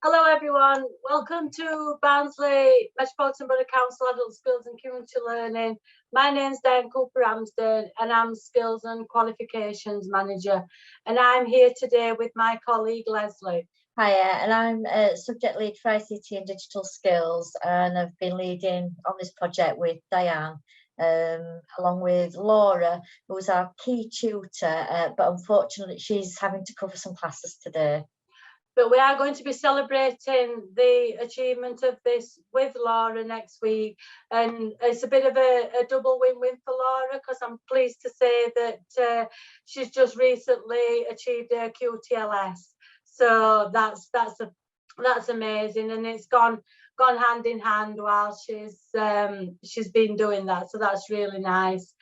Hello everyone, welcome to Barnsley Metropolitan Borough Council Adult Skills and Community Learning. My name's Diane Cooper-Amsden and I'm Skills and Qualifications Manager, and I'm here today with my colleague Leslie. Hiya, and I'm subject lead for ICT and digital skills, and I've been leading on this project with Diane, along with Laura, who's our key tutor, but unfortunately she's having to cover some classes today. But we are going to be celebrating the achievement of this with Laura next week, and it's a bit of a double win-win for Laura, because I'm pleased to say that she's just recently achieved her QTLS. So that's amazing, and it's gone hand in hand while she's been doing that. So that's really nice.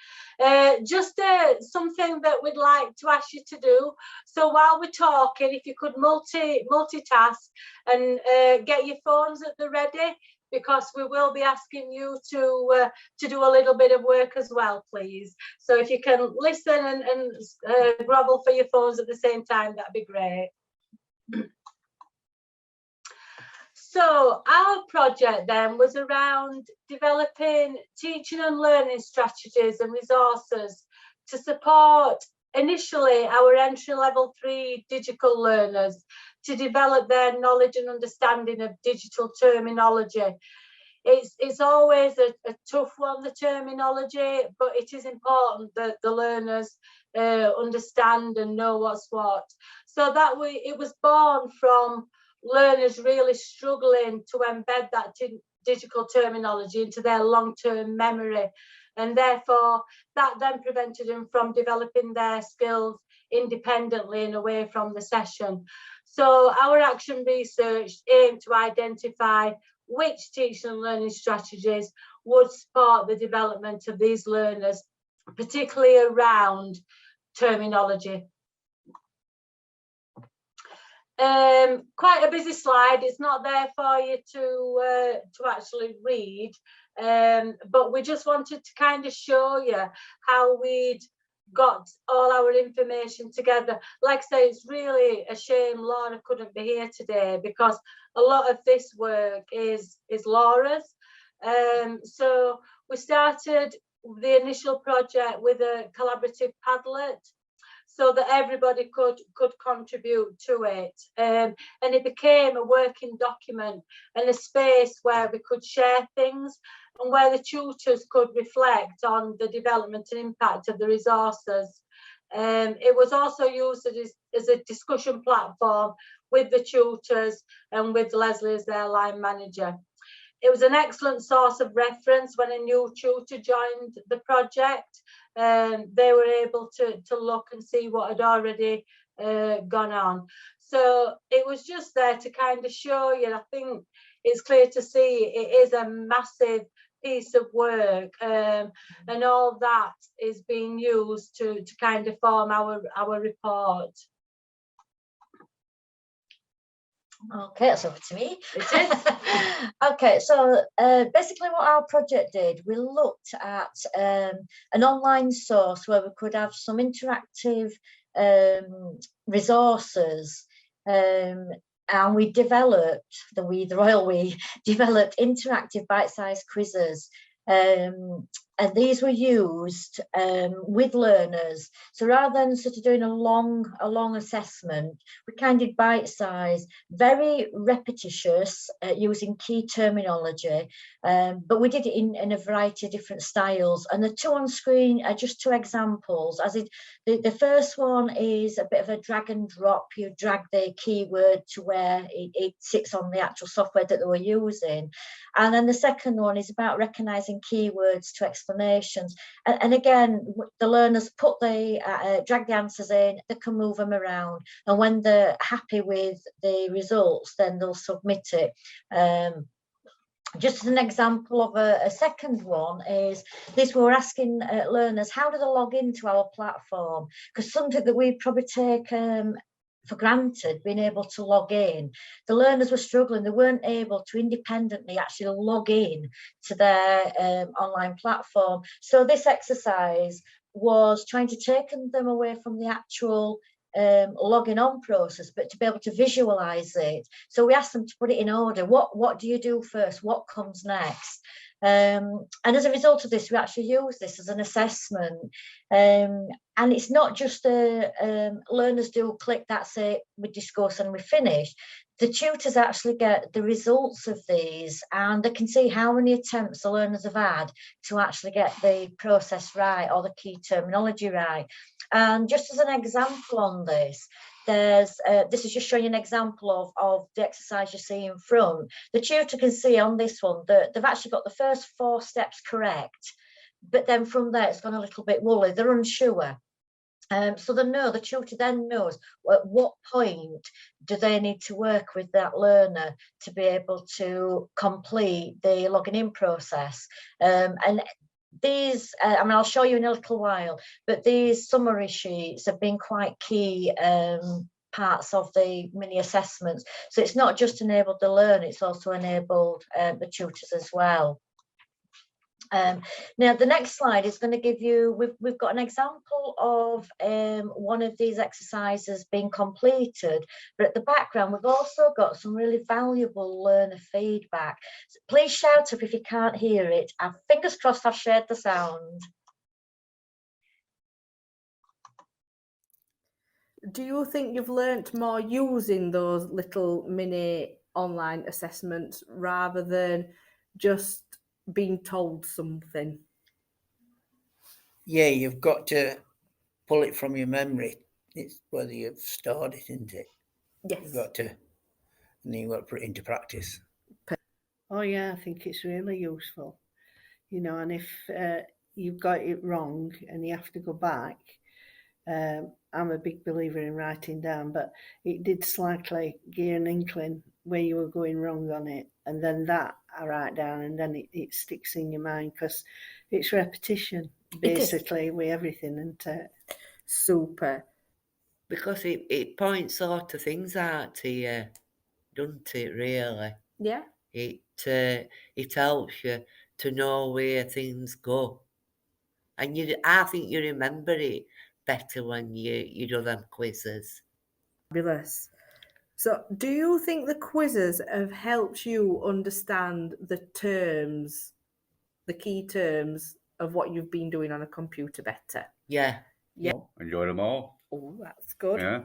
Just something that we'd like to ask you to do. So while we're talking, if you could multitask and get your phones at the ready, because we will be asking you to do a little bit of work as well, please. So if you can listen and grovel for your phones at the same time, that'd be great. So our project then was around developing teaching and learning strategies and resources to support initially our entry level 3 digital learners to develop their knowledge and understanding of digital terminology. It's always a tough one, the terminology, but it is important that the learners understand and know what's what. So it was born from learners really struggling to embed that digital terminology into their long-term memory, and therefore that then prevented them from developing their skills independently and away from the session. So our action research aimed to identify which teaching and learning strategies would support the development of these learners, particularly around terminology. Quite a busy slide. It's not there for you to actually read, but we just wanted to kind of show you how we'd got all our information together. Like I say, it's really a shame Laura couldn't be here today, because a lot of this work is Laura's. So we started the initial project with a collaborative Padlet, so that everybody could contribute to it, and it became a working document and a space where we could share things and where the tutors could reflect on the development and impact of the resources. It was also used as a discussion platform with the tutors and with Leslie as their line manager. It was an excellent source of reference when a new tutor joined the project. They were able to look and see what had already gone on. So it was just there to kind of show you. I think it's clear to see it is a massive piece of work, and all that is being used to kind of form our report. Okay, that's over to me. It is. Okay, so basically what our project did, we looked at an online source where we could have some interactive resources, and we developed, the royal we developed interactive bite-sized quizzes, and these were used with learners. So rather than sort of doing a long assessment, we kind of bite-size, very repetitious, using key terminology, but we did it in a variety of different styles. And the two on screen are just two examples. The first one is a bit of a drag and drop. You drag the keyword to where it sits on the actual software that they were using. And then the second one is about recognising keywords to explanations. And again, the learners put drag the answers in, they can move them around. And when they're happy with the results, then they'll submit it. Just as an example of a second one is this: we're asking learners, how do they log into our platform? Because something that we probably take for granted, being able to log in. The learners were struggling. They weren't able to independently actually log in to their online platform. So this exercise was trying to take them away from the actual logging on process, but to be able to visualize it. So we asked them to put it in order. What do you do first? What comes next? And as a result of this, we actually use this as an assessment. And it's not just learners do click, that's it, we discuss and we finish. The tutors actually get the results of these, and they can see how many attempts the learners have had to actually get the process right or the key terminology right. And just as an example on this, there's this is just showing you an example of the exercise you see in front. The tutor can see on this one that they've actually got the first 4 steps correct, but then from there it's gone a little bit woolly, they're unsure. So the tutor then knows at what point do they need to work with that learner to be able to complete the logging in process. And these, I mean, I'll show you in a little while, but these summary sheets have been quite key parts of the mini assessments. So it's not just enabled the learner, it's also enabled the tutors as well. Now the next slide is going to give you, we've got an example of one of these exercises being completed, but at the background we've also got some really valuable learner feedback. So please shout up if you can't hear it. Fingers crossed I've shared the sound. Do you think you've learnt more using those little mini online assessments rather than just being told something? Yeah, you've got to pull it from your memory. It's whether you've stored it, isn't it? Yes. You've got to, and then you've got to put it into practice. Oh yeah, I think it's really useful. You know, and if you've got it wrong and you have to go back, I'm a big believer in writing down, but it did slightly give an inkling where you were going wrong on it, and then that I write down, and then it sticks in your mind because it's repetition basically with everything, and Super. Because it points a lot of things out to you, doesn't it, really? Yeah. It helps you to know where things go. And I think you remember it better when you do them quizzes. Fabulous. So do you think the quizzes have helped you understand the terms, the key terms of what you've been doing on a computer better? Yeah. Yeah. Enjoy them all. Oh, that's good. Yeah.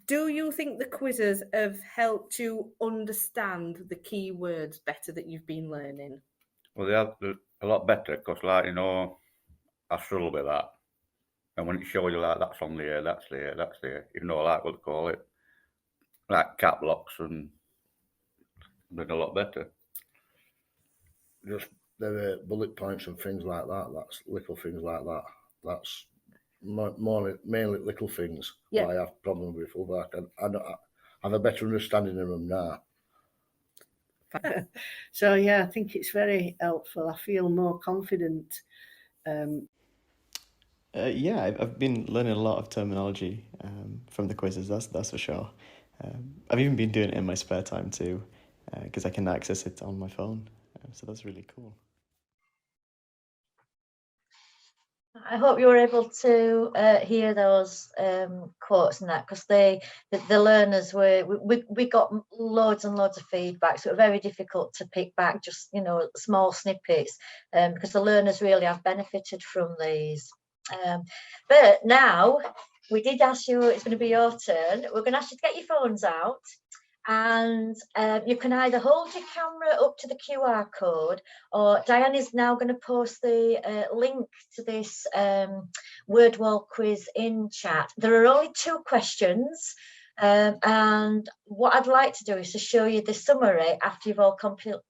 Do you think the quizzes have helped you understand the key words better that you've been learning? Well, they're a lot better because, like, you know, I struggle with that. And when it shows you, like, that's on there, that's there, that's there, you know, like what they call it, like cap locks, and they're a lot better. Just there are bullet points and things like that. That's little things like that. That's mainly little things. Yeah. I have problems with other. I have a better understanding of them now. so yeah, I think it's very helpful. I feel more confident. Yeah, I've been learning a lot of terminology from the quizzes, that's for sure. I've even been doing it in my spare time too, because I can access it on my phone, so that's really cool. I hope you were able to hear those quotes and that, because the learners we got loads and loads of feedback, so it was very difficult to pick back just, you know, small snippets, because the learners really have benefited from these. But now we did ask you, it's going to be your turn. We're going to ask you to get your phones out, and you can either hold your camera up to the QR code, or Diane is now going to post the link to this word wall quiz in chat. There are only 2 questions, and what I'd like to do is to show you the summary after you've all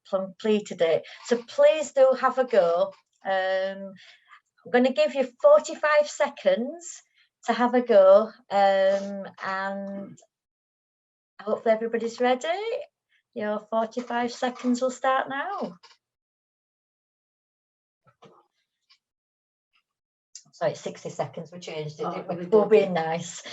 completed it. So please do have a go. I'm going to give you 45 seconds to have a go, and hopefully everybody's ready. Your 45 seconds will start now. Sorry, it's 60 seconds. We changed it, didn't we? We're being nice.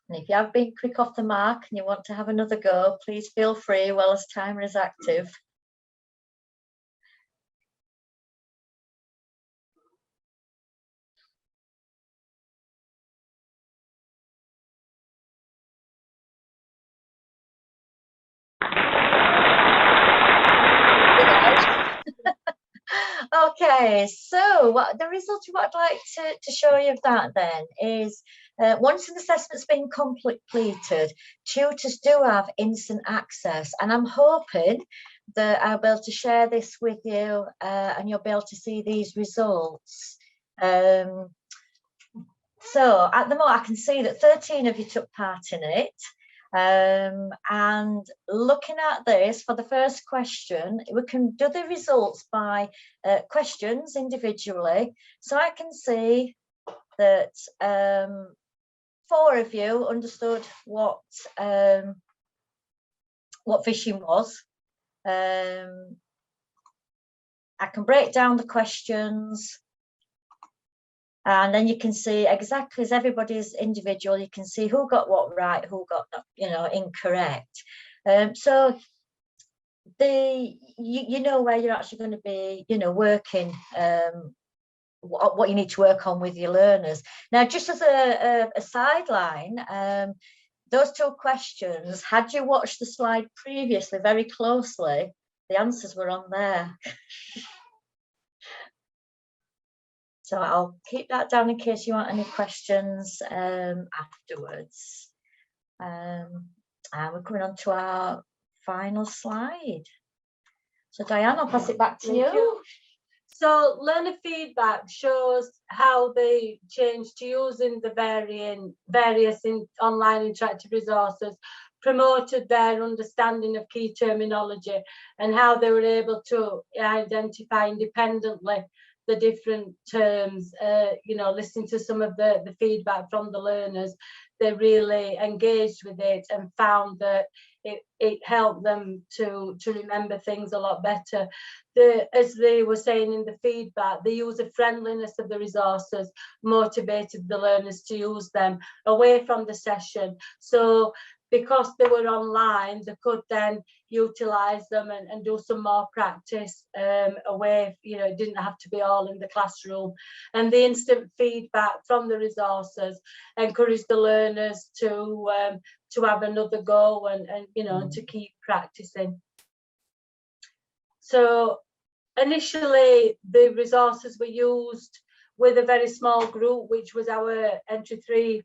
And if you have been quick off the mark and you want to have another go, please feel free while this timer is active. Okay, so the result of what I'd like to show you of that then is once an assessment's been completed, tutors do have instant access, and I'm hoping that I'll be able to share this with you and you'll be able to see these results. So at the moment I can see that 13 of you took part in it. And looking at this for the first question, we can do the results by questions individually. So I can see that 4 of you understood what phishing was. I can break down the questions. And then you can see exactly as everybody's individual, you can see who got what right, who got, incorrect. So you know where you're actually going to be, working, what you need to work on with your learners. Now, just as a sideline, those 2 questions, had you watched the slide previously very closely, the answers were on there. So I'll keep that down in case you want any questions afterwards. And we're coming on to our final slide. So Diane, I'll pass it back to you. So learner feedback shows how they changed to using the various online interactive resources, promoted their understanding of key terminology, and how they were able to identify independently the different terms, listening to some of the feedback from the learners. They really engaged with it and found that it helped them to remember things a lot better. As they were saying in the feedback, the user friendliness of the resources motivated the learners to use them away from the session. So because they were online, they could then utilize them and do some more practice away. It didn't have to be all in the classroom. And the instant feedback from the resources encouraged the learners to have another go and to keep practicing. So initially, the resources were used with a very small group, which was our Entry 3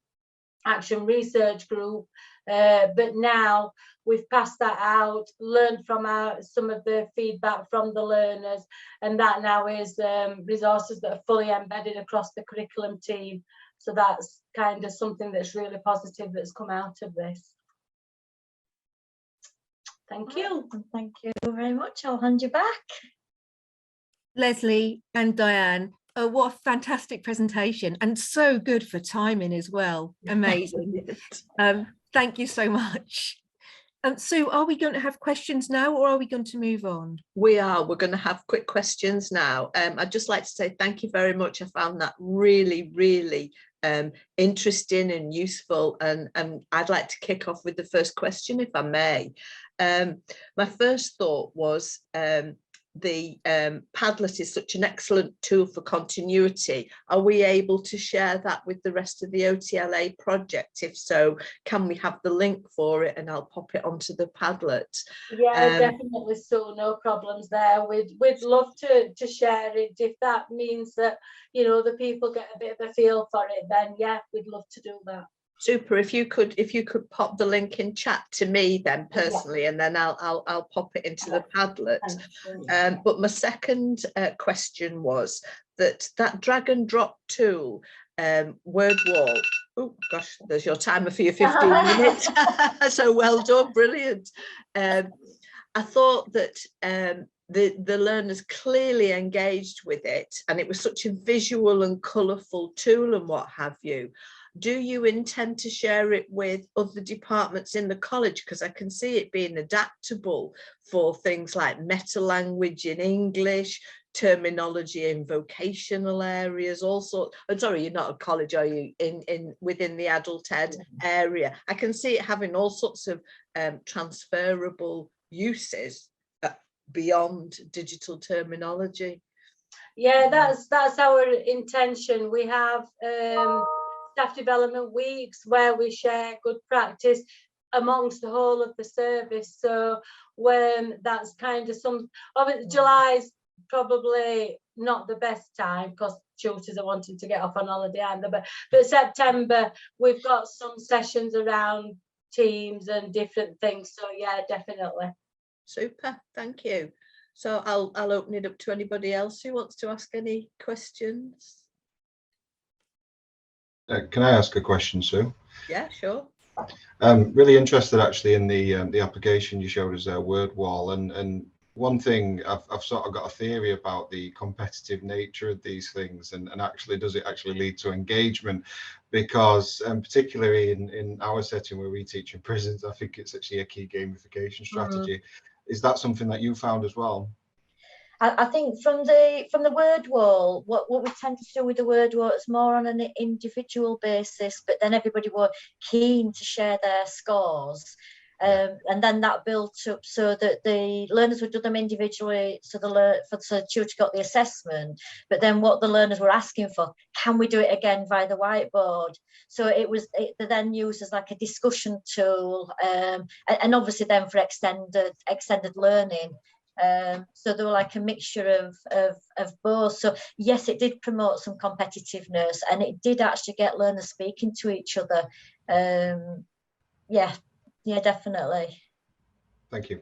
Action Research Group. But now we've passed that out, learned from some of the feedback from the learners, and that now is resources that are fully embedded across the curriculum team. So that's kind of something that's really positive that's come out of this. Thank you. Thank you very much. I'll hand you back. Leslie and Diane, what a fantastic presentation, and so good for timing as well. Amazing. Thank you so much. Sue, are we going to have questions now, or are we going to move on? We're going to have quick questions now. I'd just like to say thank you very much. I found that really, really interesting and useful, and I'd like to kick off with the first question, if I may. My first thought was the Padlet is such an excellent tool for continuity. Are we able to share that with the rest of the OTLA project? If so, can we have the link for it, and I'll pop it onto the Padlet? Yeah, definitely. So no problems there. We'd love to share it. If that means that the people get a bit of a feel for it, then yeah, we'd love to do that. Super. If you could pop the link in chat to me then personally, and then I'll pop it into the Padlet. But my second question was that drag and drop tool, word wall. Oh gosh, there's your timer for your 15 minutes. So well done, brilliant. I thought that the learners clearly engaged with it, and it was such a visual and colourful tool and what have you. Do you intend to share it with other departments in the college? Because I can see it being adaptable for things like meta language in English, terminology in vocational areas, all sorts. I'm sorry, you're not a college, are you? Within the adult ed area, I can see it having all sorts of transferable uses beyond digital terminology. Yeah, that's our intention. We have staff development weeks where we share good practice amongst the whole of the service. So when that's kind of July's probably not the best time because tutors are wanting to get off on holiday either, but September we've got some sessions around teams and different things. So yeah, definitely. Super, thank you. So I'll open it up to anybody else who wants to ask any questions. Can I ask a question, Sue? Yeah, sure. Really interested actually in the application you showed us, word wall, and one thing I've sort of got a theory about the competitive nature of these things, and actually does it actually lead to engagement? Because particularly in our setting where we teach in prisons, I think it's actually a key gamification strategy. Is that something that you found as well? I think from the word wall, what we tend to do with the word wall, it's more on an individual basis, but then everybody were keen to share their scores. And then that built up so that the learners would do them individually, so the tutor got the assessment, but then what the learners were asking for, can we do it again via the whiteboard? So it then used as like a discussion tool, and obviously then for extended learning. So they were like a mixture of both. So yes, it did promote some competitiveness, and it did actually get learners speaking to each other. Yeah, definitely. Thank you.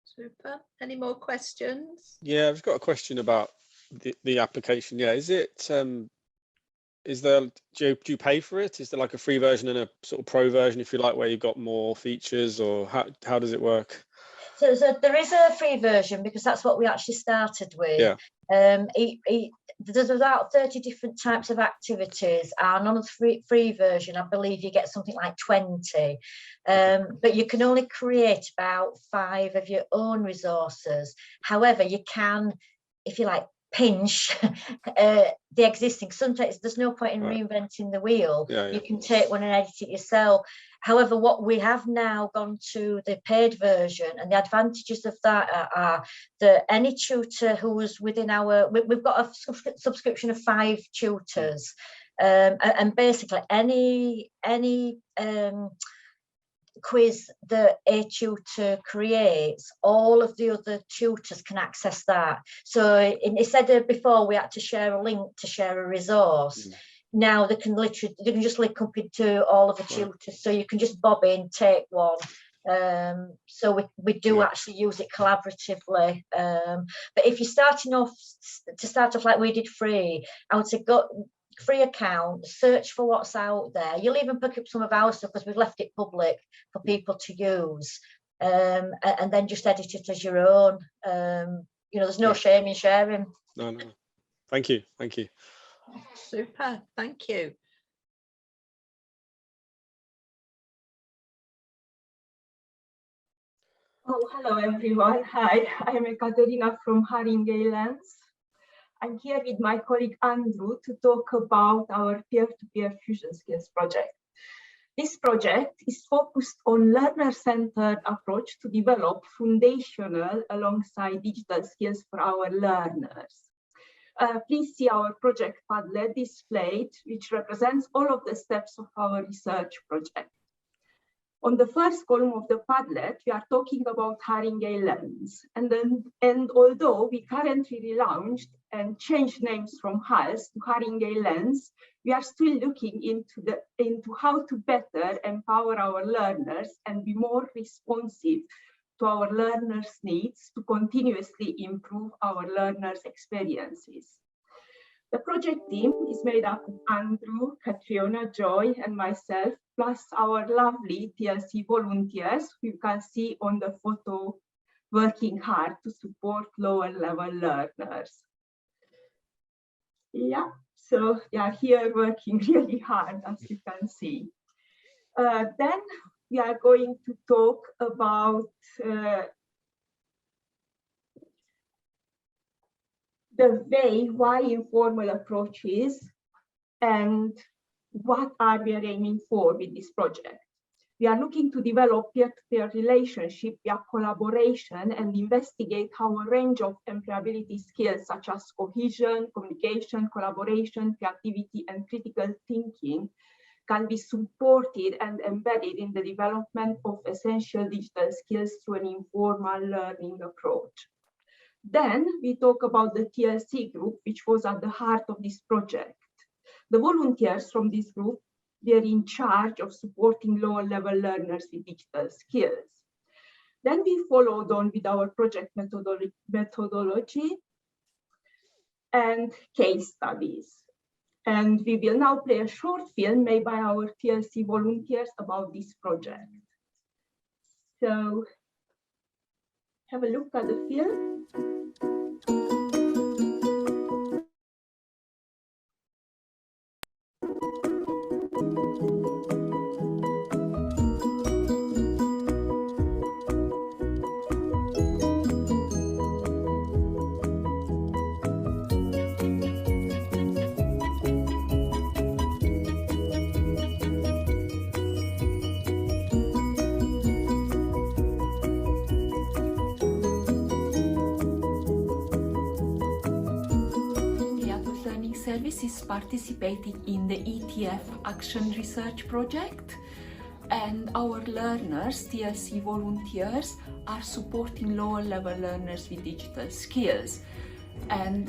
Super. Any more questions? Yeah, I've got a question about the application. Yeah, is it is there, do you pay for it? Is there like a free version and a sort of pro version, if you like, where you've got more features, or how does it work? So there is a free version because that's what we actually started with. Yeah. There's about 30 different types of activities, and on the free version, I believe you get something like 20. But you can only create about 5 of your own resources. However, you can, if you like, pinch the existing. Sometimes there's no point in reinventing the wheel. You can take one and edit it yourself. However, what we have now gone to the paid version, and the advantages of that are that any tutor who was within we've got a subscription of 5 tutors, and basically any quiz that a tutor creates, all of the other tutors can access that. So instead of before we had to share a link to share a resource, now they can just link up into all of the tutors, so you can just bob in, take one. So we do actually use it collaboratively. But if you're starting off like we did free, I would say go free account, search for what's out there. You'll even pick up some of our stuff because we've left it public for people to use, and then just edit it as your own. There's no shame in sharing. No. Thank you. Super, thank you. Oh, hello everyone. Hi, I am Ekaterina from Haringey Lens. I'm here with my colleague Andrew to talk about our peer-to-peer fusion skills project. This project is focused on learner-centered approach to develop foundational alongside digital skills for our learners. Please see our project Padlet displayed, which represents all of the steps of our research project. On the first column of the Padlet, we are talking about Haringey Lens. And although we currently relaunched and changed names from HALS to Haringey Lens, we are still looking into how to better empower our learners and be more responsive to our learners' needs to continuously improve our learners' experiences. The project team is made up of Andrew, Catriona, Joy, and myself, plus our lovely TLC volunteers who you can see on the photo working hard to support lower level learners. Yeah, so they are here working really hard, as you can see. Then we are going to talk about the way, why informal approaches, and what are we aiming for with this project. We are looking to develop peer-to-peer relationship via collaboration and investigate how a range of employability skills such as cohesion, communication, collaboration, creativity, and critical thinking can be supported and embedded in the development of essential digital skills through an informal learning approach. Then we talk about the TLC group, which was at the heart of this project. The volunteers from this group, they're in charge of supporting lower level learners with digital skills. Then we followed on with our project methodology and case studies. And we will now play a short film made by our TLC volunteers about this project. So have a look at the film. Service is participating in the ETF Action Research Project, and our learners, TLC volunteers, are supporting lower level learners with digital skills. And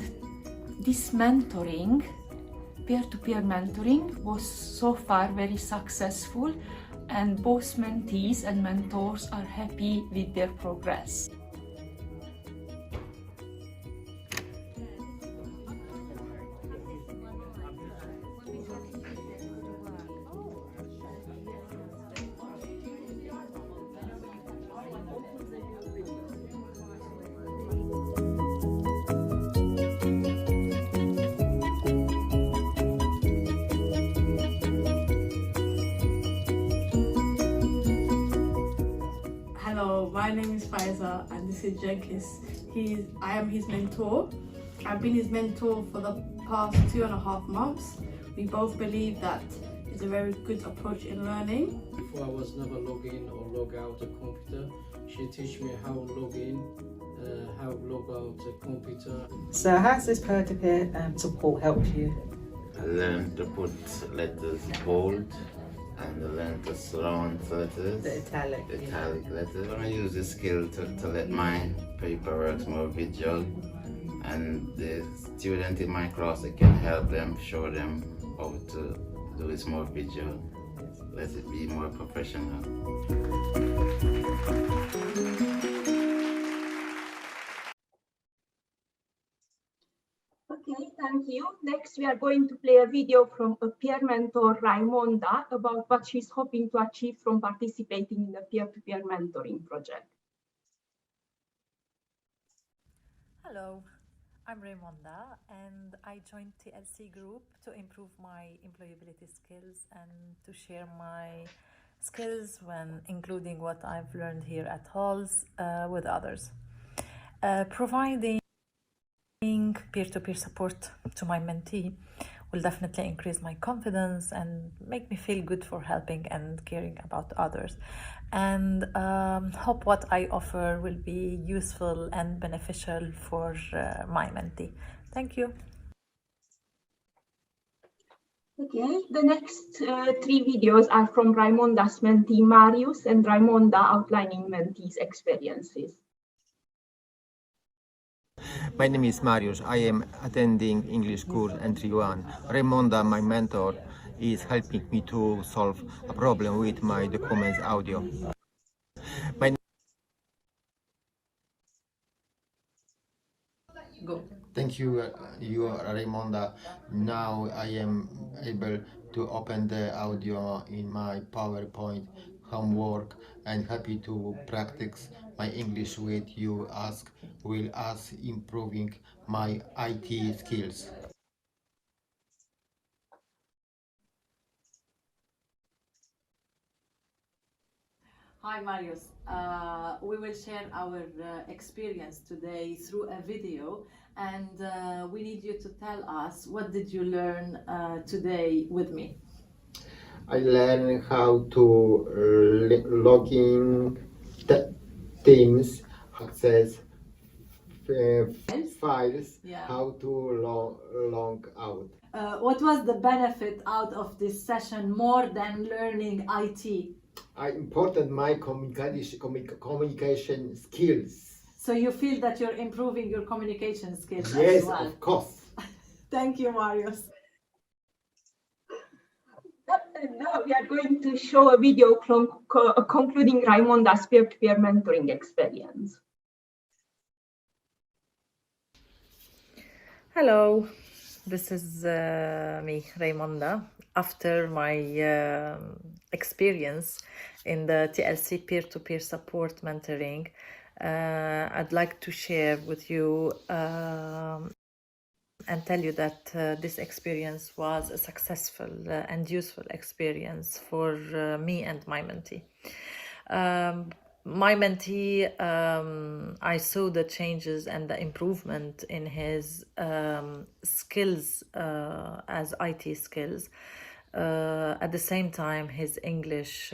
this mentoring, peer-to-peer mentoring, was so far very successful, and both mentees and mentors are happy with their progress. Hello, my name is Faiza and this is Jenkins. I am his mentor. I've been his mentor for the past 2.5 months. We both believe that it's a very good approach in learning. Before I was never log in or log out a computer. She teach me how to log in, how to log out a computer. So how's this peer-to-peer support helped you? I learned to put letters bold and I learned to surround letters. The italic. The italic letters. I use this skill to let my paperwork more visual, and the student in my class, I can help them, show them how to do it more visual. Let it be more professional. Okay, thank you. Next, we are going to play a video from a peer mentor, Raimonda, about what she's hoping to achieve from participating in the peer-to-peer mentoring project. Hello, I'm Raimonda, and I joined TLC group to improve my employability skills and to share my skills when including what I've learned here at Halls with others. Providing peer-to-peer support to my mentee will definitely increase my confidence and make me feel good for helping and caring about others, and hope what I offer will be useful and beneficial for my mentee. Thank you. Okay, the next 3 videos are from Raimonda's mentee Marius and Raimonda outlining mentee's experiences. My name is Marius. I am attending English course entry 1. Raimonda, my mentor, is helping me to solve a problem with my documents audio. Go. Thank you, Raimonda. Now I am able to open the audio in my PowerPoint homework and happy to practice my English with you will improving my IT skills. Hi Marius, we will share our experience today through a video, and we need you to tell us what did you learn today with me. I learned how to log in Teams, access files, Yeah. how to log out. What was the benefit out of this session more than learning IT? I important my communication skills. So you feel that you're improving your communication skills Yes, as well? of course. Thank you, Marius. And now we are going to show a video from concluding Raimonda's peer-to-peer mentoring experience. Hello, this is me, Raimonda. After my experience in the TLC peer-to-peer support mentoring, I'd like to share with you and tell you that this experience was a successful and useful experience for me and my mentee. My mentee, I saw the changes and the improvement in his skills as IT skills. At the same time, his English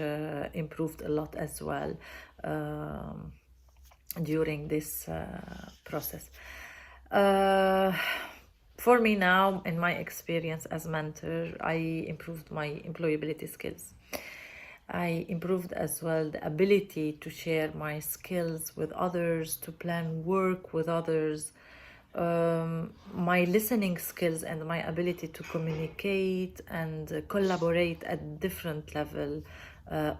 improved a lot as well during this process. For me now, in my experience as mentor, I improved my employability skills. I improved as well the ability to share my skills with others, to plan work with others. My listening skills and my ability to communicate and collaborate at different level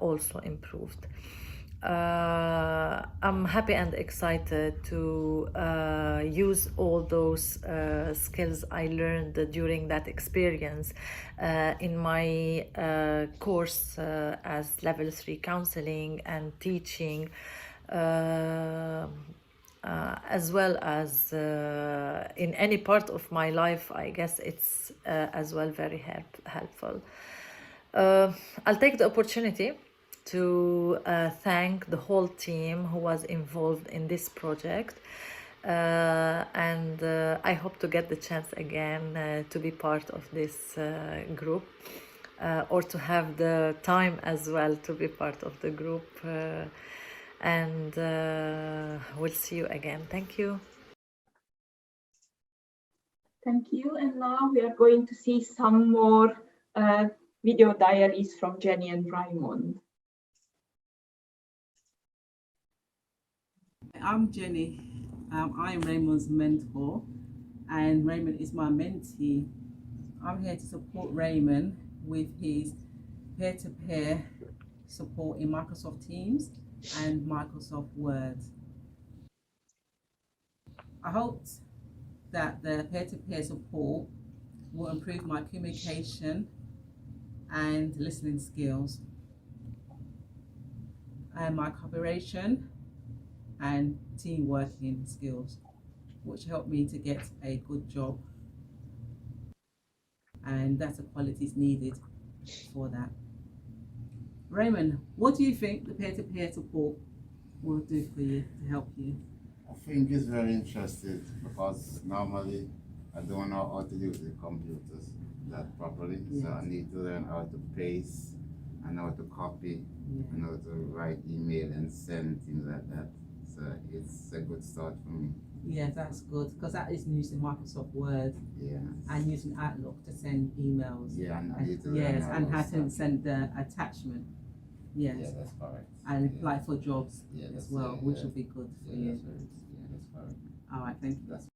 also improved. I'm happy and excited to use all those skills I learned during that experience in my course as level 3 counseling and teaching, as well as in any part of my life. I guess it's as well very helpful. I'll take the opportunity to thank the whole team who was involved in this project, and I hope to get the chance again to be part of this group, or to have the time as well to be part of the group, and we'll see you again. Thank you. Thank you. And now we are going to see some more video diaries from Jenny and Raymond. I'm Jenny. I am Raymond's mentor, and Raymond is my mentee. I'm here to support Raymond with his peer-to-peer support in Microsoft Teams and Microsoft Word. I hoped that the peer-to-peer support will improve my communication and listening skills, and my cooperation and team working skills, which helped me to get a good job, and that's the qualities needed for that. Raymond, what do you think the peer-to-peer support will do for you to help you? I think it's very interesting because normally I don't know how to use the computers that properly, Yes. so I need to learn how to paste and how to copy and how to write email and send things like that. So it's a good start for me. Yeah, that's good, because that is using Microsoft Word, and using Outlook to send emails. Yeah, and I need to yes, learn and all how those to stuff. send the attachment. Yes. Yeah, that's correct. And Yeah. apply for jobs Yeah, as that's well, it, which yeah. will be good for Yeah, you. that's right. Yeah, that's correct. All right, thank you. That's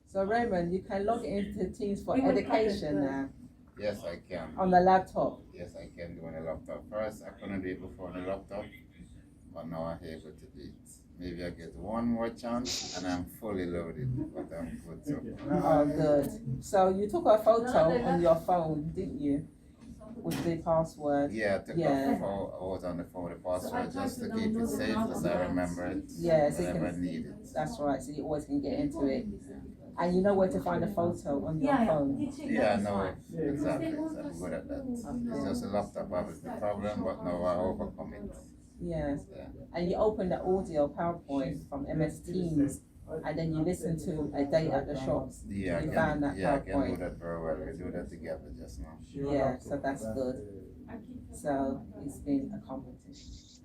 So Raymond, you can log into Teams for Education now Yes, I can. on the laptop. Yes, I can do on a laptop. First, I couldn't do it before on a laptop, but now I'm able to do it. Maybe I get one more chance and I'm fully loaded, but I'm good so far. Oh, good. So you took a photo on your phone, didn't you? With the password. Yeah, I took a photo. I was on the phone, the password, just to keep it safe, because I remember it Yes, whenever I need it. that's right. So you always can get into it. And you know where to find a photo on your phone. Yeah, I know exactly. I'm good at that. It's just a laptop, obviously, the problem, but now I overcome it. Yes. And you open the audio PowerPoint from MS Teams, and then you listen to a day at the shops. Yeah, you found that I can do PowerPoint. that very well. We do that together just now. Yeah, so that's good. So it's been accommodated.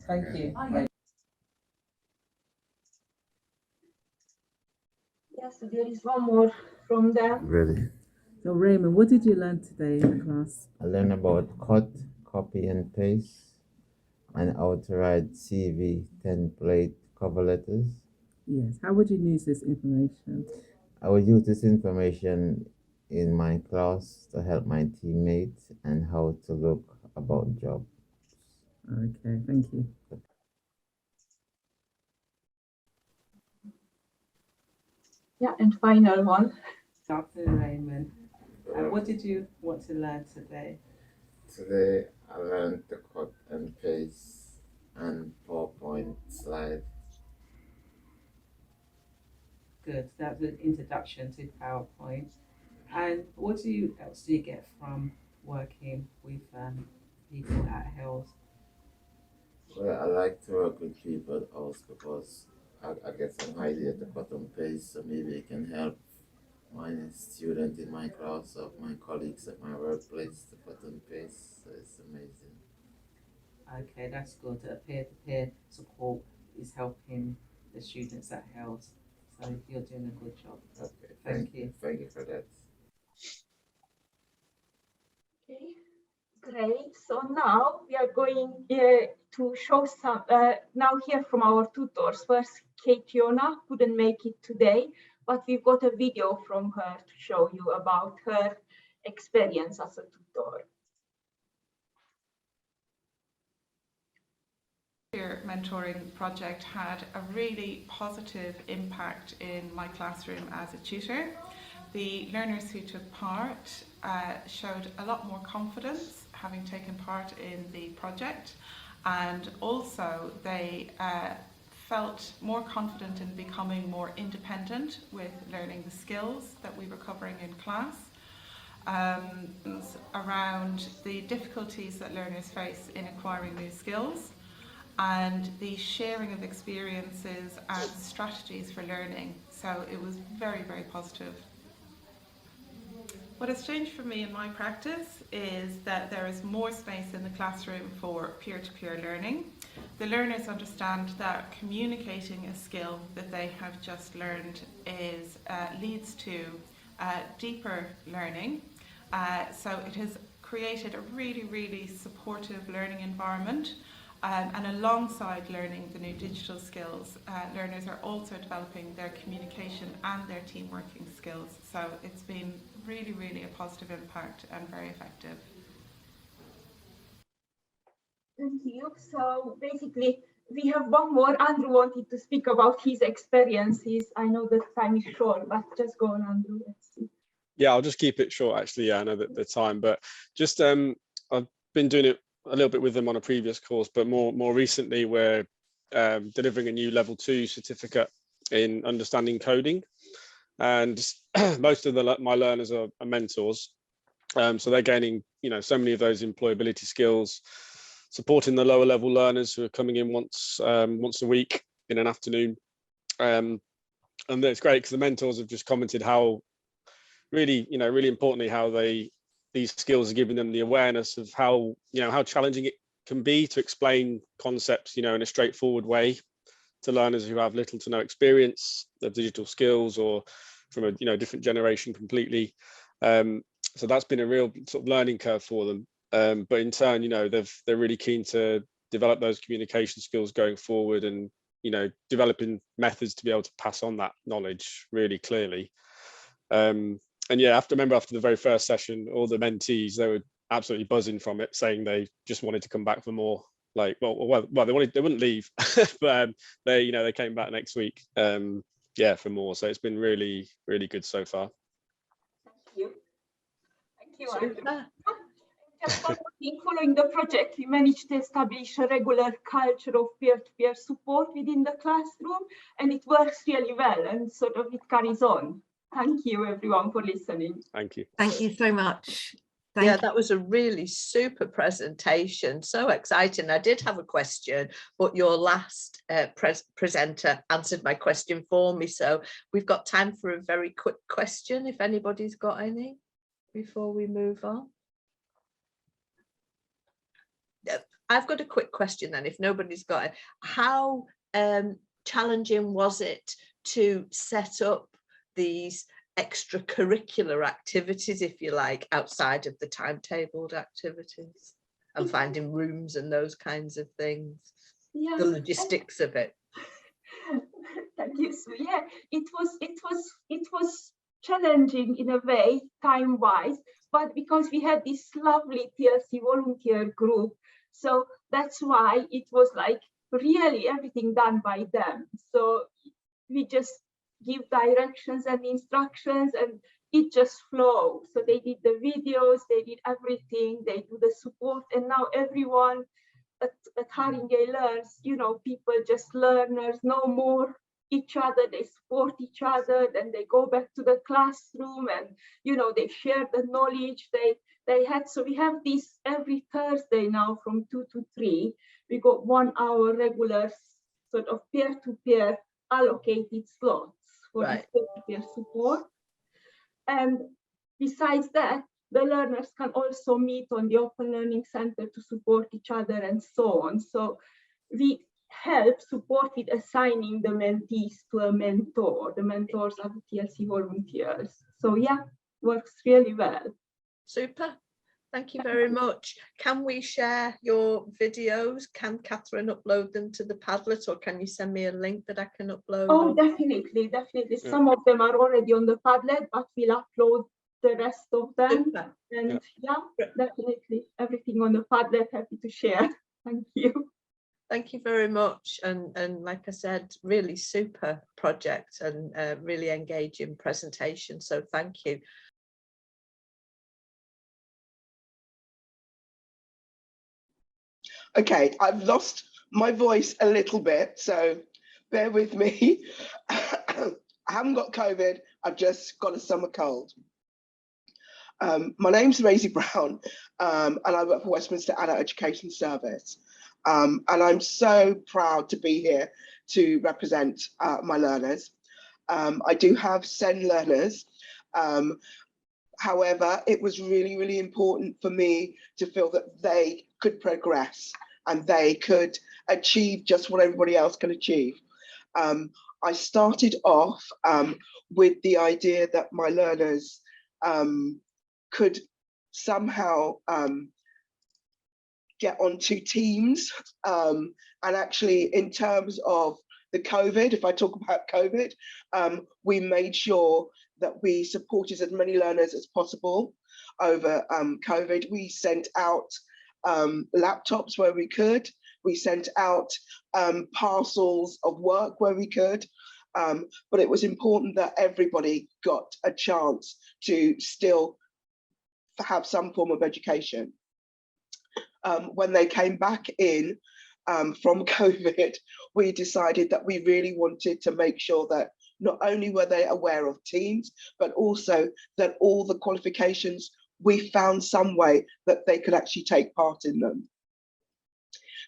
Thank you. Yes, there is one more from them. Really? So Raymond, what did you learn today in class? I learned about cut, copy and paste, and how to write CV template cover letters. Yes, how would you use this information? I would use this information in my class to help my teammates and how to look about jobs. Okay, thank you. Yeah, and final one. Good afternoon, Raymond. What did you want to learn today? Today I learned to cut and paste and PowerPoint slide. Good, that was an introduction to PowerPoint. And what else do you get from working with people at Hills? Well, I like to work with people at house because I get some idea to cut and paste, so maybe it can help my student in my class or my colleagues at my workplace to cut and paste. So it's amazing. Okay, that's good. Peer-to-peer support is helping the students at Hills. So you're doing a good job. Okay, Thank you. Thank you for that. Okay, great. So now we are going to show some, now hear from our tutors. First, Kationa couldn't make it today, but we've got a video from her to show you about her experience as a tutor. Peer mentoring project had a really positive impact in my classroom as a tutor. The learners who took part showed a lot more confidence having taken part in the project, and also they felt more confident in becoming more independent with learning the skills that we were covering in class. Around the difficulties that learners face in acquiring new skills, and the sharing of experiences and strategies for learning. So it was very, very positive. What has changed for me in my practice is that there is more space in the classroom for peer-to-peer learning. The learners understand that communicating a skill that they have just learned leads to deeper learning. So it has created a really, really supportive learning environment. And alongside learning the new digital skills, learners are also developing their communication and their team working skills. So it's been really, really a positive impact and very effective. Thank you. So basically, we have one more. Andrew wanted to speak about his experiences. I know the time is short, but just go on, Andrew. Let's see. Yeah, I'll just keep it short, actually. Yeah, I know that the time, but just I've been doing it a little bit with them on a previous course, but more recently we're delivering a new level 2 certificate in understanding coding, and most of my learners are mentors, so they're gaining so many of those employability skills, supporting the lower level learners who are coming in once a week in an afternoon, and it's great because the mentors have just commented how really importantly how these skills are giving them the awareness of how challenging it can be to explain concepts in a straightforward way to learners who have little to no experience of digital skills or from a different generation completely. So that's been a real sort of learning curve for them. But in turn, they're really keen to develop those communication skills going forward, and developing methods to be able to pass on that knowledge really clearly. And yeah, after the very first session, all the mentees, they were absolutely buzzing from it, saying they just wanted to come back for more. They wouldn't leave, but they came back next week, for more. So it's been really, really good so far. Thank you, Andrew. Just following the project, we managed to establish a regular culture of peer-to-peer support within the classroom, and it works really well, and sort of it carries on. Thank you, everyone, for listening. Thank you. Thank you so much. Yeah, that was a really super presentation. So exciting. I did have a question, but your last presenter answered my question for me. So we've got time for a very quick question, if anybody's got any, before we move on. I've got a quick question then, if nobody's got it. How challenging was it to set up these extracurricular activities, if you like, outside of the timetabled activities, and finding rooms and those kinds of things? Yeah, the logistics of it. Thank you. So yeah, it was challenging in a way, time-wise, but because we had this lovely TLC volunteer group, so that's why it was like really everything done by them. So we just give directions and instructions and it just flows. So they did the videos, they did everything, they do the support, and now everyone at Haringey learns, you know, people, just learners, know more each other, they support each other, then they go back to the classroom and, you know, they share the knowledge they had. So we have this every Thursday now from 2 to 3. We got 1 hour regular sort of peer-to-peer allocated slots for this peer-to-peer support. And besides that, the learners can also meet on the Open Learning Center to support each other and so on. So we help support with assigning the mentees to a mentor. The mentors are the TLC volunteers. So yeah, works really well. Super. Thank you very much. Can we share your videos? Can Catherine upload them to the Padlet, or can you send me a link that I can upload? Oh, definitely. Yeah. Some of them are already on the Padlet, but we'll upload the rest of them. Super. And yeah, definitely everything on the Padlet, happy to share. Thank you. Thank you very much. And like I said, really super project and really engaging presentation. So thank you. Okay, I've lost my voice a little bit, so bear with me. I haven't got COVID, I've just got a summer cold. My name's Maisie Brown, and I work for Westminster Adult Education Service. And I'm so proud to be here to represent my learners. I do have SEN learners. However, it was really, really important for me to feel that they could progress and they could achieve just what everybody else can achieve. I started off with the idea that my learners could somehow get onto teams. And actually, in terms of the COVID, if I talk about COVID, we made sure that we supported as many learners as possible over COVID. We sent out laptops where we could. We sent out parcels of work where we could. But it was important that everybody got a chance to still have some form of education. When they came back in from COVID, we decided that we really wanted to make sure that not only were they aware of teams, but also that all the qualifications, we found some way that they could actually take part in them.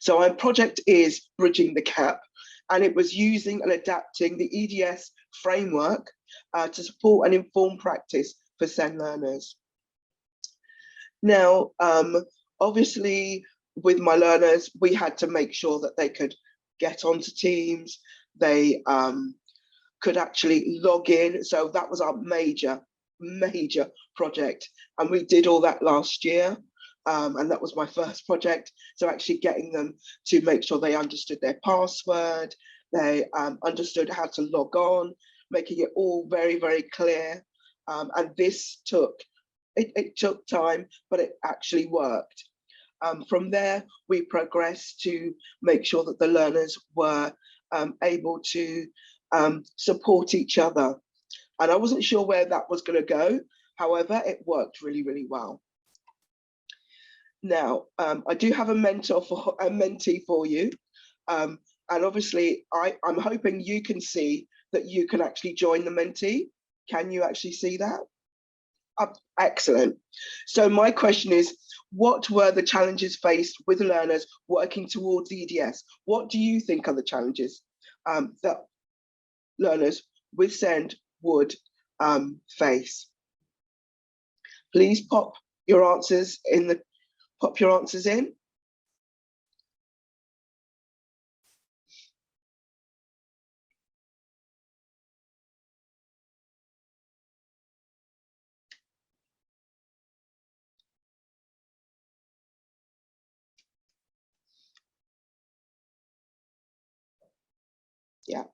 So our project is Bridging the Gap, and it was using and adapting the EDS framework to support and inform practice for SEN learners. Now, obviously, with my learners, we had to make sure that they could get onto teams, they could actually log in. So that was our major project. And we did all that last year. And that was my first project. So actually getting them to make sure they understood their password, they understood how to log on, making it all very, very clear. And this took time, but it actually worked. From there, we progressed to make sure that the learners were able to support each other. And I wasn't sure where that was going to go. However, it worked really, really well. Now, I do have a mentee for you. And obviously, I'm hoping you can see that you can actually join the mentee. Can you actually see that? Excellent. So my question is, what were the challenges faced with learners working towards EDS? What do you think are the challenges that learners with SEND would face? Please pop your answers in. Yeah.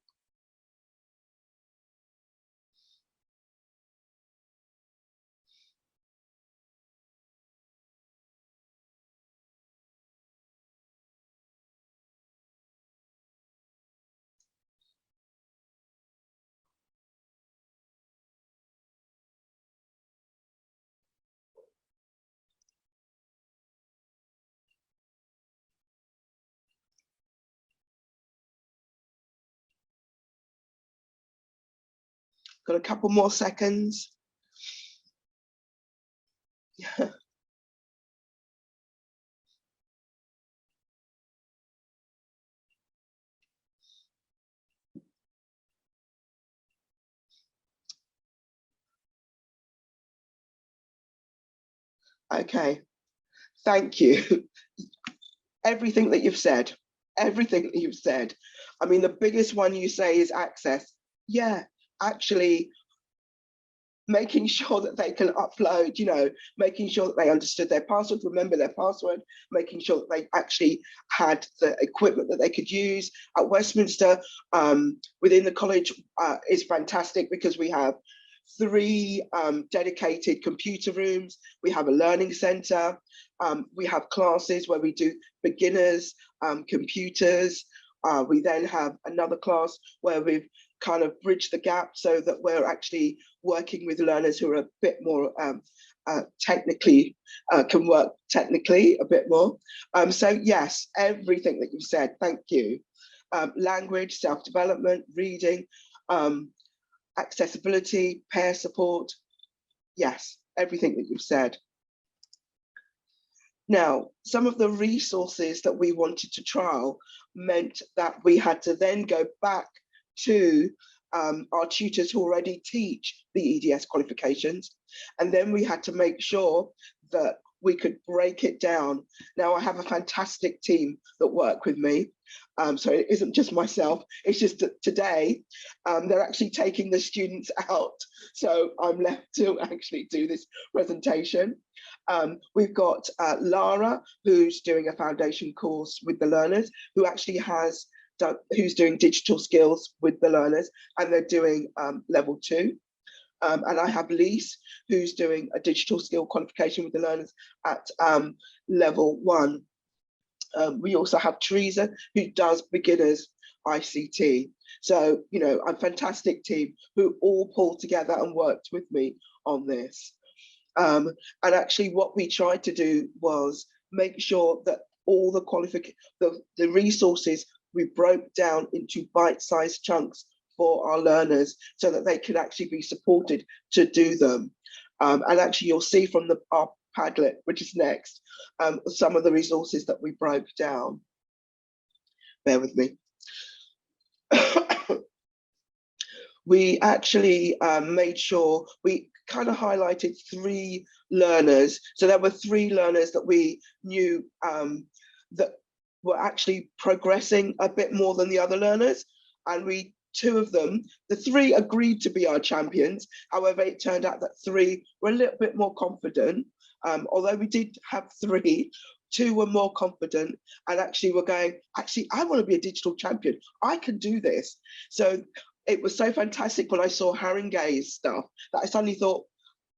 Got a couple more seconds. Okay, thank you. Everything that you've said, I mean, the biggest one you say is access. Yeah, actually making sure that they can upload, making sure that they understood their password, remember their password, making sure that they actually had the equipment that they could use. At Westminster, within the college is fantastic because we have 3 dedicated computer rooms. We have a learning center. We have classes where we do beginners, computers. We then have another class where we've kind of bridged the gap so that we're actually working with learners who are a bit more technically, can work technically a bit more. So yes, everything that you've said, thank you. Language, self-development, reading, accessibility, peer support. Yes, everything that you've said. Now, some of the resources that we wanted to trial meant that we had to then go back to our tutors who already teach the EDS qualifications. And then we had to make sure that we could break it down. Now, I have a fantastic team that work with me. So it isn't just myself, it's just that today, they're actually taking the students out. So I'm left to actually do this presentation. We've got Lara, who's doing a foundation course with the learners, who actually who's doing digital skills with the learners, and they're doing level 2. And I have Lise, who's doing a digital skill qualification with the learners at level 1. We also have Teresa, who does beginners ICT. So, a fantastic team who all pulled together and worked with me on this. And actually what we tried to do was make sure that all the resources we broke down into bite-sized chunks for our learners so that they could actually be supported to do them. And actually you'll see from our Padlet, which is next, some of the resources that we broke down. Bear with me. We actually made sure we kind of highlighted 3 learners. So there were 3 learners that we knew that were actually progressing a bit more than the other learners. And 2 of them, the 3 agreed to be our champions. However, it turned out that 3 were a little bit more confident. Although we did have 3, 2 were more confident and actually were going, actually, I want to be a digital champion. I can do this. So it was so fantastic when I saw Haringey's stuff that I suddenly thought,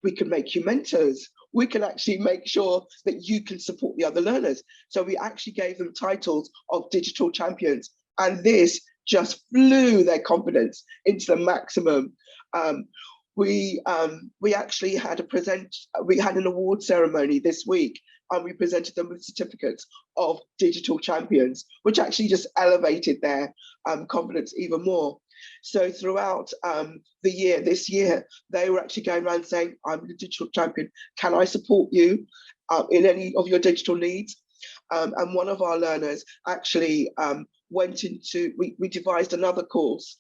we can make you mentors. We can actually make sure that you can support the other learners. So we actually gave them titles of digital champions. And this just flew their confidence into the maximum. We actually had an award ceremony this week and we presented them with certificates of digital champions, which actually just elevated their confidence even more. So throughout the year, this year, they were actually going around saying, I'm a digital champion, can I support you in any of your digital needs? And one of our learners actually went into, we devised another course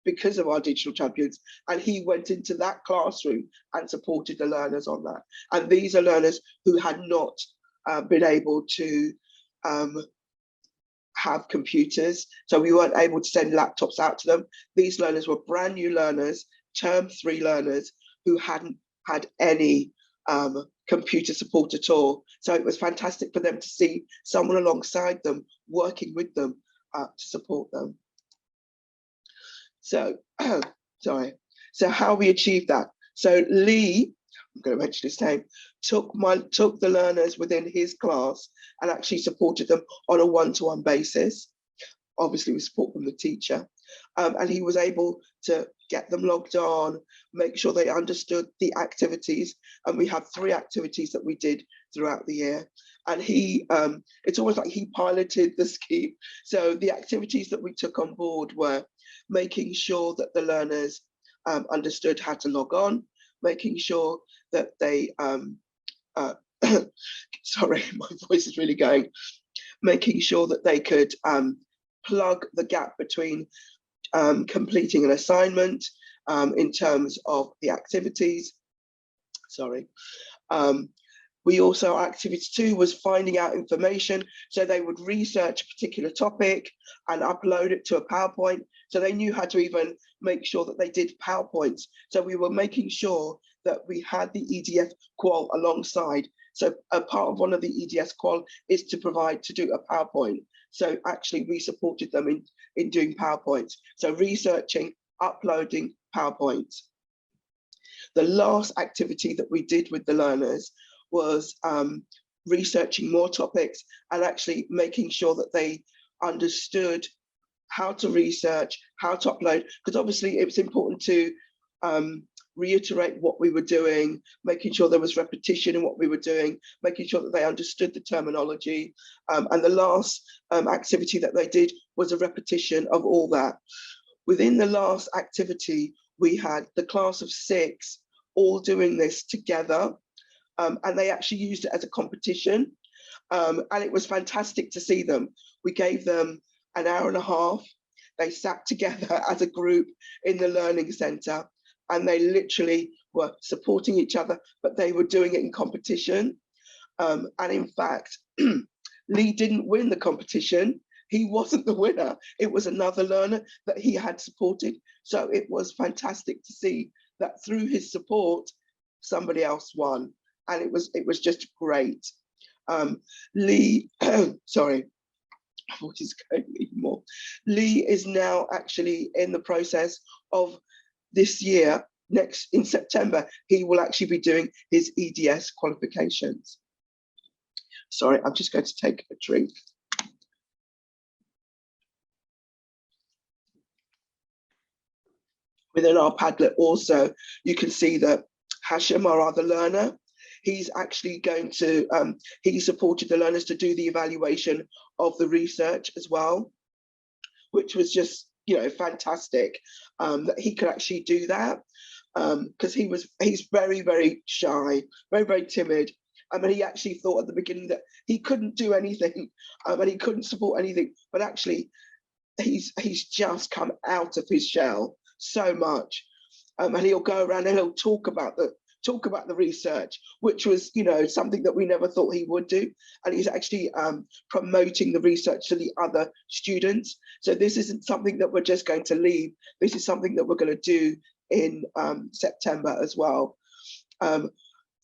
because of our digital champions, and he went into that classroom and supported the learners on that. And these are learners who had not been able to have computers, so we weren't able to send laptops out to them. These learners were brand new learners, term 3 learners who hadn't had any computer support at all. So it was fantastic for them to see someone alongside them, working with them to support them. So, sorry. So how we achieved that. So Lee, I'm going to mention his name, took the learners within his class and actually supported them on a one-to-one basis, obviously with support from the teacher. And he was able to get them logged on, make sure they understood the activities. And we had 3 activities that we did throughout the year. And he, it's almost like he piloted the scheme. So the activities that we took on board were making sure that the learners understood how to log on, making sure that they, sorry, my voice is really going, making sure that they could plug the gap between completing an assignment in terms of the activities. Sorry. We also, activity 2 was finding out information. So they would research a particular topic and upload it to a PowerPoint. So they knew how to even make sure that they did PowerPoints. So we were making sure that we had the EDF qual alongside. So a part of one of the EDS qual is to do a PowerPoint. So actually we supported them in doing PowerPoints. So researching, uploading PowerPoints. The last activity that we did with the learners was researching more topics and actually making sure that they understood how to research, how to upload, because obviously it was important to reiterate what we were doing, making sure there was repetition in what we were doing, making sure that they understood the terminology. And the last activity that they did was a repetition of all that. Within the last activity, we had the class of 6 all doing this together. And they actually used it as a competition. And it was fantastic to see them. We gave them an hour and a half. They sat together as a group in the learning centre, and they literally were supporting each other, but they were doing it in competition. And in fact, Lee didn't win the competition. He wasn't the winner. It was another learner that he had supported. So it was fantastic to see that through his support, somebody else won. And it was just great. Lee, sorry, what is going even more? Lee is now actually in the process of this year, in September, he will actually be doing his EDS qualifications. Sorry, I'm just going to take a drink. Within our Padlet also, you can see that Hashim, our other learner, he's actually going to, he supported the learners to do the evaluation of the research as well, which was just, you know, fantastic that he could actually do that, because he's very, very shy, very, very timid. I mean, he actually thought at the beginning that he couldn't do anything and he couldn't support anything, but actually he's just come out of his shell so much. And he'll go around and he'll talk about the research, which was, you know, something that we never thought he would do. And he's actually promoting the research to the other students. So this isn't something that we're just going to leave. This is something that we're going to do in September as well.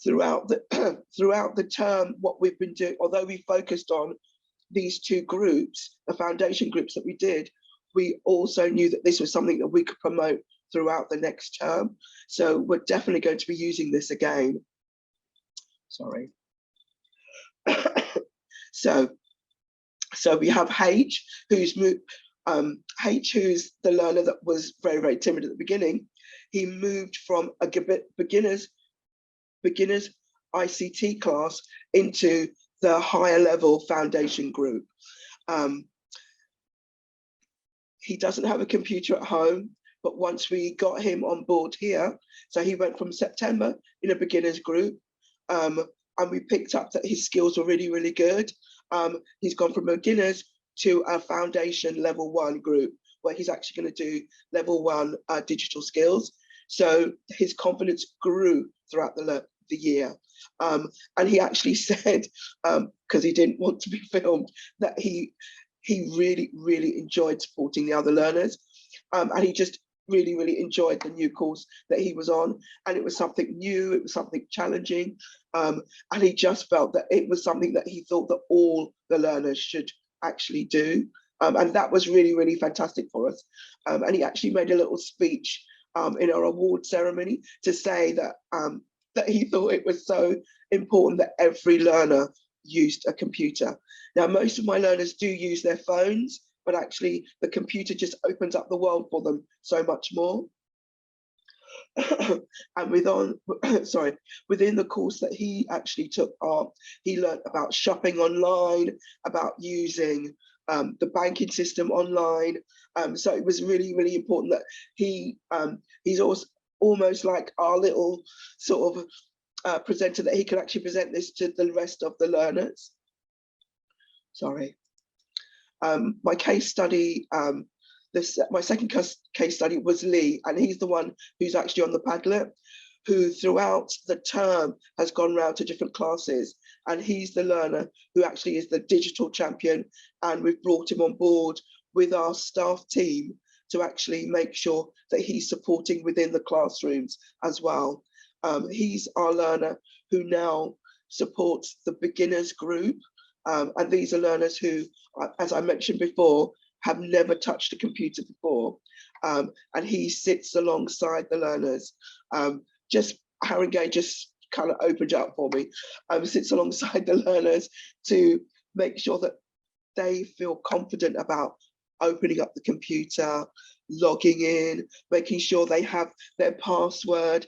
Throughout the term, what we've been doing, although we focused on these 2 groups, the foundation groups that we did, we also knew that this was something that we could promote throughout the next term. So we're definitely going to be using this again. Sorry. So we have Paige, who's the learner that was very, very timid at the beginning. He moved from a beginner's ICT class into the higher level foundation group. He doesn't have a computer at home, but once we got him on board here, so he went from September in a beginners group, and we picked up that his skills were really, really good. He's gone from beginners to a foundation level 1 group, where he's actually going to do level 1 digital skills. So his confidence grew throughout the year. And he actually said, because he didn't want to be filmed, that he really, really enjoyed supporting the other learners. And he just really, really enjoyed the new course that he was on. And it was something new, it was something challenging. And he just felt that it was something that he thought that all the learners should actually do. And that was really, really fantastic for us. And he actually made a little speech in our award ceremony to say that, that he thought it was so important that every learner used a computer. Now, most of my learners do use their phones, but actually the computer just opens up the world for them so much more. And within the course that he actually took, he learned about shopping online, about using the banking system online. So it was really, really important that he's also almost like our little sort of presenter, that he could actually present this to the rest of the learners. Sorry. My case study, my second case study was Lee, and he's the one who's actually on the Padlet, who throughout the term has gone round to different classes, and he's the learner who actually is the digital champion, and we've brought him on board with our staff team to actually make sure that he's supporting within the classrooms as well. He's our learner who now supports the beginners group, and these are learners who, as I mentioned before, have never touched a computer before, and he sits alongside the learners. Haringey just kind of opened up for me, sits alongside the learners to make sure that they feel confident about opening up the computer, logging in, making sure they have their password,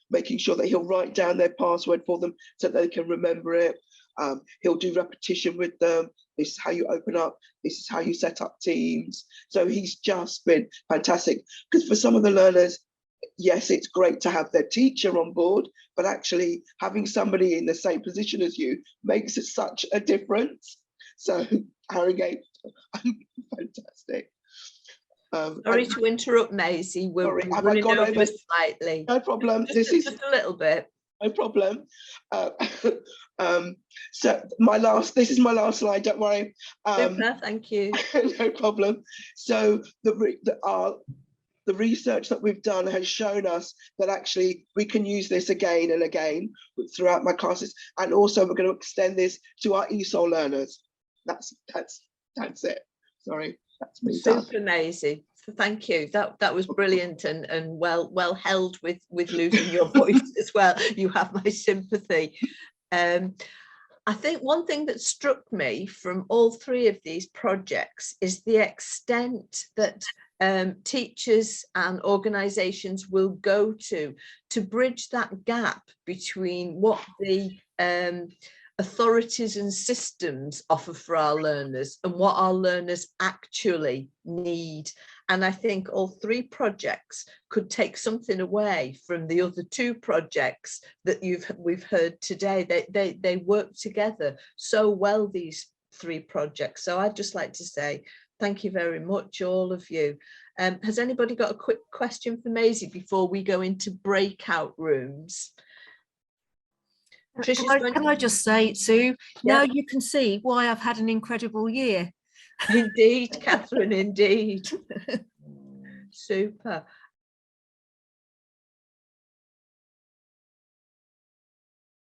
making sure that he'll write down their password for them so they can remember it. He'll do repetition with them. This is how you open up. This is how you set up Teams. So he's just been fantastic, because for some of the learners, yes, it's great to have their teacher on board, but actually having somebody in the same position as you makes it such a difference. So Haringey, fantastic. Sorry to interrupt, Maisie. We're running over slightly. No problem. This is just a little bit. No problem. So this is my last slide. Don't worry. Super, thank you. No problem. So the research that we've done has shown us that actually we can use this again and again throughout my classes, and also we're going to extend this to our ESOL learners. That's it. Sorry, that's me. Super, Maisie. Thank you. That was brilliant and well held with losing your voice as well. You have my sympathy. I think one thing that struck me from all three of these projects is the extent that teachers and organisations will go to bridge that gap between what the authorities and systems offer for our learners and what our learners actually need. And I think all three projects could take something away from the other two projects that we've heard today. They work together so well, these three projects. So I'd just like to say thank you very much, all of you. Has anybody got a quick question for Maisie before we go into breakout rooms? Can I just say, Sue, now you can see why I've had an incredible year. Indeed, Catherine, indeed. Super.